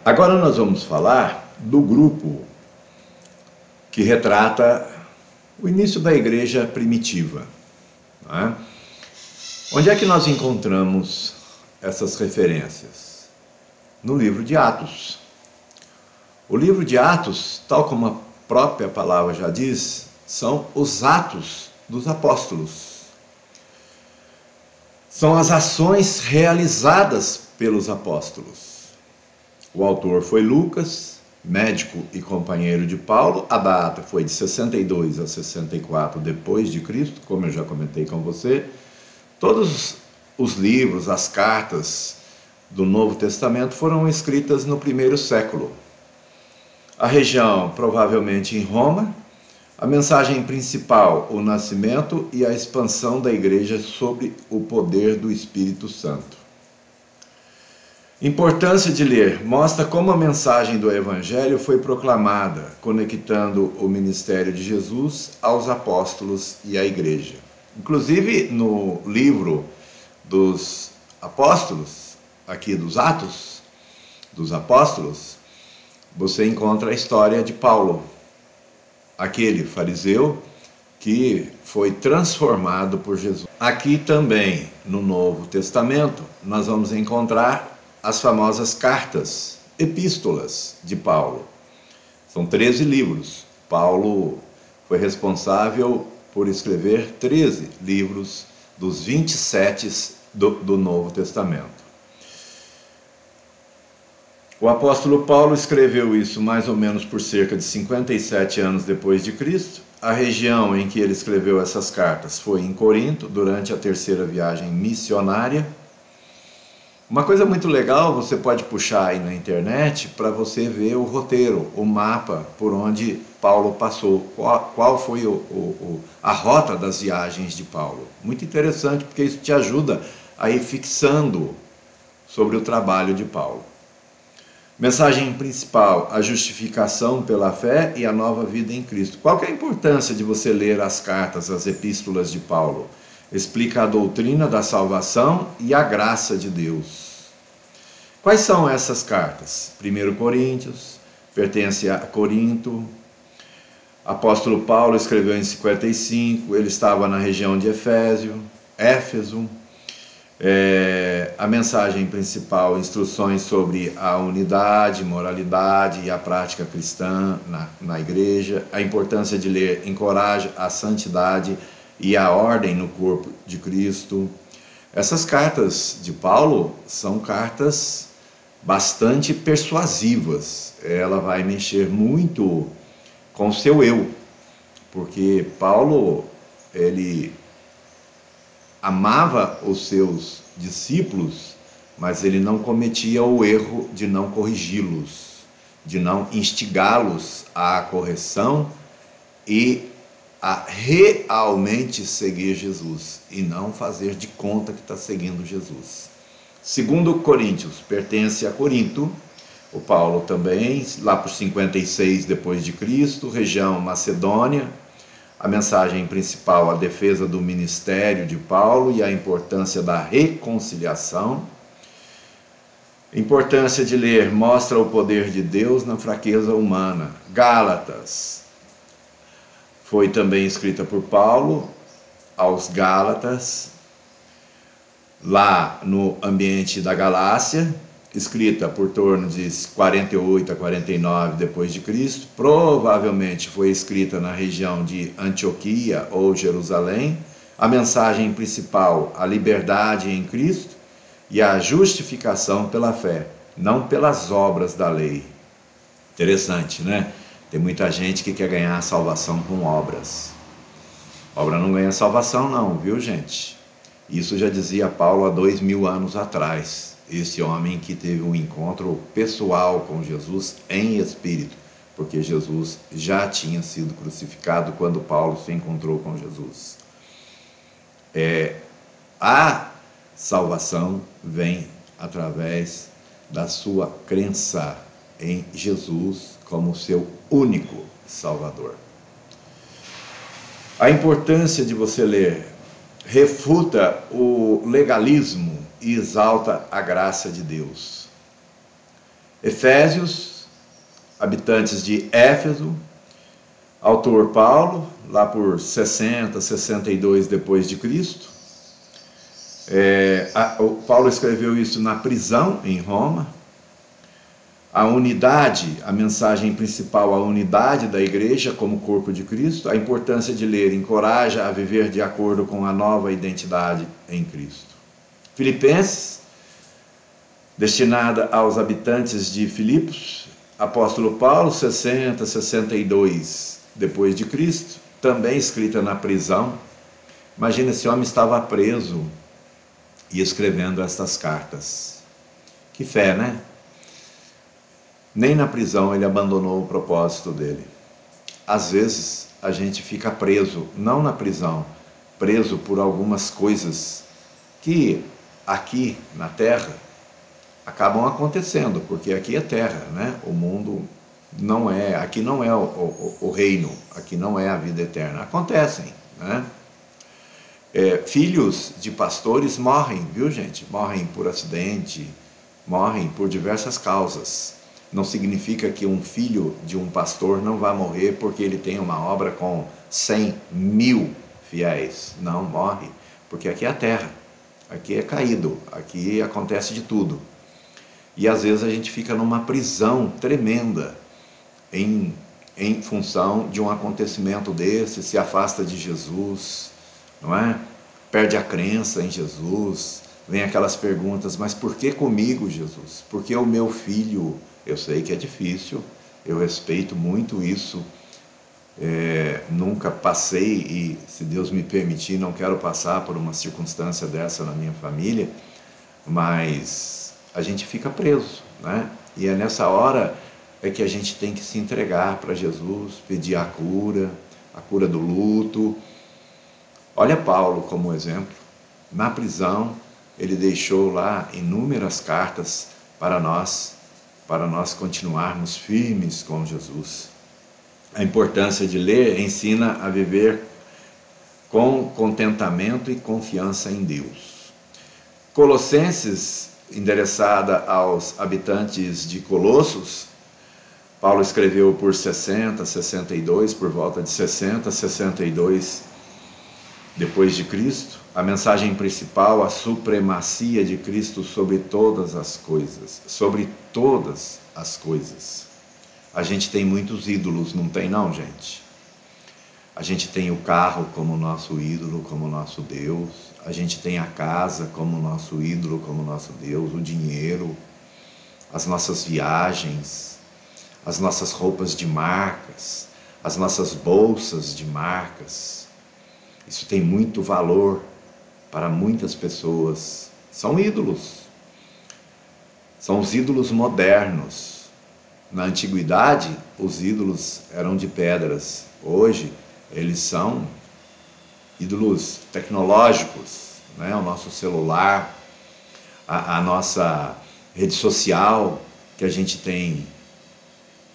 Agora nós vamos falar do grupo que retrata o início da igreja primitiva. Né? Onde é que nós encontramos essas referências? No livro de Atos. O livro de Atos, tal como a própria palavra já diz, são os atos dos apóstolos. São as ações realizadas pelos apóstolos. O autor foi Lucas, médico e companheiro de Paulo. A data foi de 62 a 64 depois de Cristo, como eu já comentei com você. Todos os livros, as cartas do Novo Testamento foram escritas no primeiro século. A região, provavelmente em Roma. A mensagem principal, o nascimento e a expansão da igreja sob o poder do Espírito Santo. Importância de ler. Mostra como a mensagem do Evangelho foi proclamada, conectando o ministério de Jesus aos apóstolos e à igreja. Inclusive, no livro dos apóstolos, aqui dos Atos dos Apóstolos, você encontra a história de Paulo, aquele fariseu que foi transformado por Jesus. Aqui também, no Novo Testamento, nós vamos encontrar as famosas cartas, epístolas de Paulo. São 13 livros. Paulo foi responsável por escrever 13 livros dos 27 do Novo Testamento. O apóstolo Paulo escreveu isso mais ou menos por cerca de 57 anos depois de Cristo. A região em que ele escreveu essas cartas foi em Corinto, durante a terceira viagem missionária. Uma coisa muito legal, você pode puxar aí na internet para você ver o roteiro, o mapa por onde Paulo passou, qual foi a rota das viagens de Paulo. Muito interessante, porque isso te ajuda a ir fixando sobre o trabalho de Paulo. Mensagem principal, a justificação pela fé e a nova vida em Cristo. Qual que é a importância de você ler as cartas, as epístolas de Paulo? Explica a doutrina da salvação e a graça de Deus. Quais são essas cartas? 1 Coríntios, pertence a Corinto. Apóstolo Paulo escreveu em 55, ele estava na região de Éfeso. A mensagem principal, instruções sobre a unidade, moralidade e a prática cristã na igreja. A importância de ler encoraja a santidade e a ordem no corpo de Cristo. Essas cartas de Paulo são cartas bastante persuasivas. Ela vai mexer muito com o seu eu, porque Paulo, ele amava os seus discípulos, mas ele não cometia o erro de não corrigi-los, de não instigá-los à correção e a realmente seguir Jesus, e não fazer de conta que está seguindo Jesus. 2 Coríntios, pertence a Corinto. O Paulo também, lá por 56 depois de Cristo, região Macedônia. A mensagem principal, a defesa do ministério de Paulo e a importância da reconciliação. Importância de ler, mostra o poder de Deus na fraqueza humana. Gálatas, foi também escrita por Paulo aos Gálatas, lá no ambiente da Galácia, escrita por torno de 48 a 49 depois de Cristo, provavelmente foi escrita na região de Antioquia ou Jerusalém. A mensagem principal, a liberdade em Cristo e a justificação pela fé, não pelas obras da lei. Interessante, né? Tem muita gente que quer ganhar a salvação com obras. Obra não ganha salvação não, viu gente? Isso já dizia Paulo há 2000 anos atrás. Esse homem que teve um encontro pessoal com Jesus em espírito, porque Jesus já tinha sido crucificado quando Paulo se encontrou com Jesus. A salvação vem através da sua crença em Jesus como seu único Salvador. A importância de você ler refuta o legalismo e exalta a graça de Deus. Efésios, habitantes de Éfeso, autor Paulo, lá por 60, 62 depois de Cristo. Paulo escreveu isso na prisão em Roma. A unidade, a mensagem principal, a unidade da igreja como corpo de Cristo, a importância de ler encoraja a viver de acordo com a nova identidade em Cristo. Filipenses, destinada aos habitantes de Filipos, apóstolo Paulo, 60, 62 depois de Cristo, também escrita na prisão. Imagina, esse homem estava preso e escrevendo estas cartas. Que fé, né? Nem na prisão ele abandonou o propósito dele. Às vezes a gente fica preso, não na prisão, preso por algumas coisas que aqui na Terra acabam acontecendo, porque aqui é terra, né? O mundo não é, aqui não é o reino, aqui não é a vida eterna. Acontecem, né? Filhos de pastores morrem, viu, gente? Morrem por acidente, morrem por diversas causas. Não significa que um filho de um pastor não vai morrer porque ele tem uma obra com 100.000 fiéis. Não, morre, porque aqui é a terra, aqui é caído, aqui acontece de tudo. E às vezes a gente fica numa prisão tremenda em função de um acontecimento desse, se afasta de Jesus, não é? Perde a crença em Jesus, vem aquelas perguntas, mas por que comigo, Jesus? Por que o meu filho? Eu sei que é difícil, eu respeito muito isso, nunca passei e, se Deus me permitir, não quero passar por uma circunstância dessa na minha família, mas a gente fica preso, né? E é nessa hora que a gente tem que se entregar para Jesus, pedir a cura do luto. Olha Paulo como exemplo. Na prisão, ele deixou lá inúmeras cartas para nós continuarmos firmes com Jesus. A importância de ler ensina a viver com contentamento e confiança em Deus. Colossenses, endereçada aos habitantes de Colossos, Paulo escreveu por 60, 62, por volta de 60, 62 depois de Cristo. A mensagem principal, a supremacia de Cristo sobre todas as coisas. Sobre todas as coisas. A gente tem muitos ídolos, não tem não, gente? A gente tem o carro como nosso ídolo, como nosso Deus. A gente tem a casa como nosso ídolo, como nosso Deus. O dinheiro, as nossas viagens, as nossas roupas de marcas, as nossas bolsas de marcas. Isso tem muito valor para muitas pessoas. São ídolos. São os ídolos modernos. Na antiguidade, os ídolos eram de pedras. Hoje, eles são ídolos tecnológicos, né? O nosso celular, a nossa rede social, que a gente tem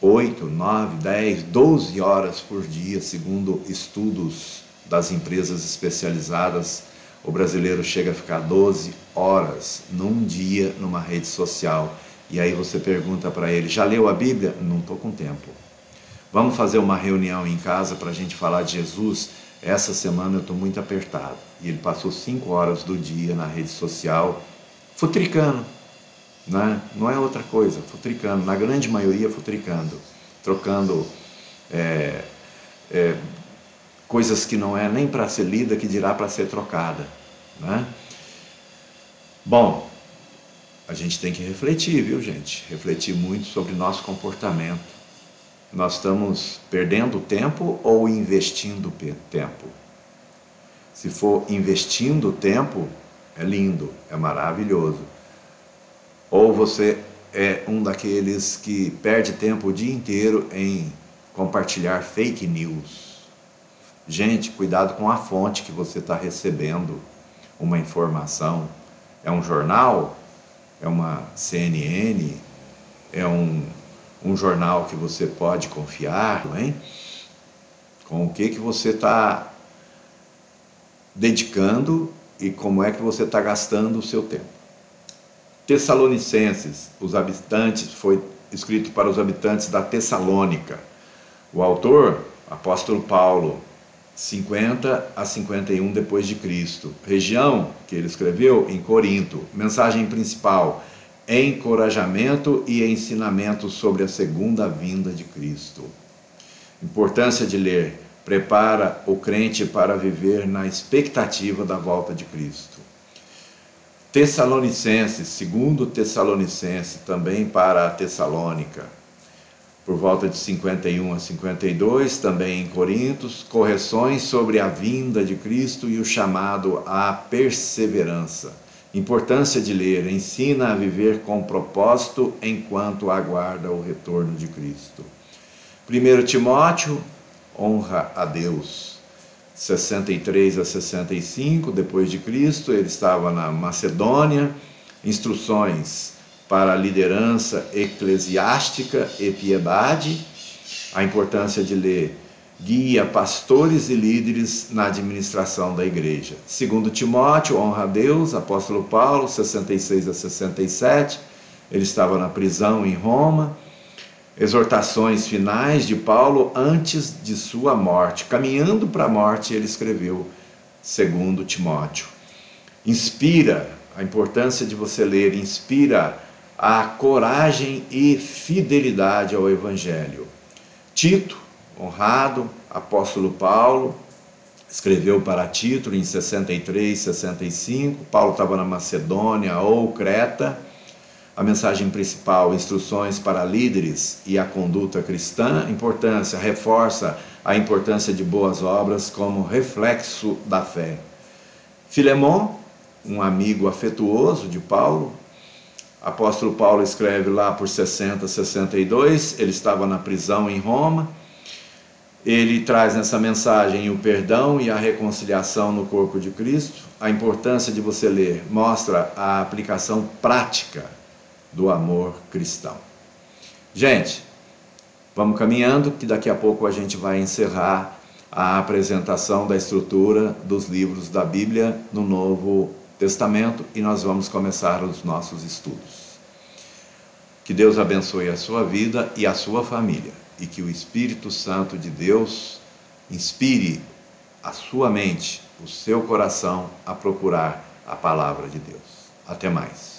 8, 9, 10, 12 horas por dia, segundo estudos das empresas especializadas. O brasileiro chega a ficar 12 horas num dia numa rede social. E aí você pergunta para ele, já leu a Bíblia? Não estou com tempo. Vamos fazer uma reunião em casa para a gente falar de Jesus? Essa semana eu estou muito apertado. E ele passou 5 horas do dia na rede social, futricando, né? Não é outra coisa, futricando. Na grande maioria, futricando, trocando coisas que não é nem para ser lida, que dirá para ser trocada, né? Bom, a gente tem que refletir, viu, gente? Refletir muito sobre nosso comportamento. Nós estamos perdendo tempo ou investindo tempo? Se for investindo tempo, é lindo, é maravilhoso. Ou você é um daqueles que perde tempo o dia inteiro em compartilhar fake news. Gente, cuidado com a fonte que você está recebendo uma informação. É um jornal? É uma CNN? É um jornal que você pode confiar, hein? Com o que você está dedicando e como é que você está gastando o seu tempo. Tessalonicenses, foi escrito para os habitantes da Tessalônica. O autor, apóstolo Paulo, 50 a 51 depois de Cristo. Região que ele escreveu em Corinto. Mensagem principal: encorajamento e ensinamento sobre a segunda vinda de Cristo. Importância de ler: prepara o crente para viver na expectativa da volta de Cristo. Tessalonicenses, segundo Tessalonicenses, também para a Tessalônica, por volta de 51 a 52, também em Coríntios, correções sobre a vinda de Cristo e o chamado à perseverança. Importância de ler: ensina a viver com propósito enquanto aguarda o retorno de Cristo. 1 Timóteo, honra a Deus. 63 a 65 depois de Cristo, ele estava na Macedônia. Instruções para a liderança eclesiástica e piedade. A importância de ler: guia pastores e líderes na administração da igreja. 2 Timóteo, honra a Deus. Apóstolo Paulo, 66 a 67, ele estava na prisão em Roma. Exortações finais de Paulo antes de sua morte. Caminhando para a morte, ele escreveu 2 Timóteo. Inspira, a importância de você ler: inspira a coragem e fidelidade ao Evangelho. Tito, honrado, apóstolo Paulo, escreveu para Tito em 63, 65. Paulo estava na Macedônia ou Creta. A mensagem principal: instruções para líderes e a conduta cristã. Importância: reforça a importância de boas obras como reflexo da fé. Filemon, um amigo afetuoso de Paulo. Apóstolo Paulo escreve lá por 60, 62, ele estava na prisão em Roma. Ele traz nessa mensagem o perdão e a reconciliação no corpo de Cristo. A importância de você ler mostra a aplicação prática do amor cristão. Gente, vamos caminhando, que daqui a pouco a gente vai encerrar a apresentação da estrutura dos livros da Bíblia no Novo Testamento e nós vamos começar os nossos estudos. Que Deus abençoe a sua vida e a sua família e que o Espírito Santo de Deus inspire a sua mente, o seu coração a procurar a palavra de Deus. Até mais.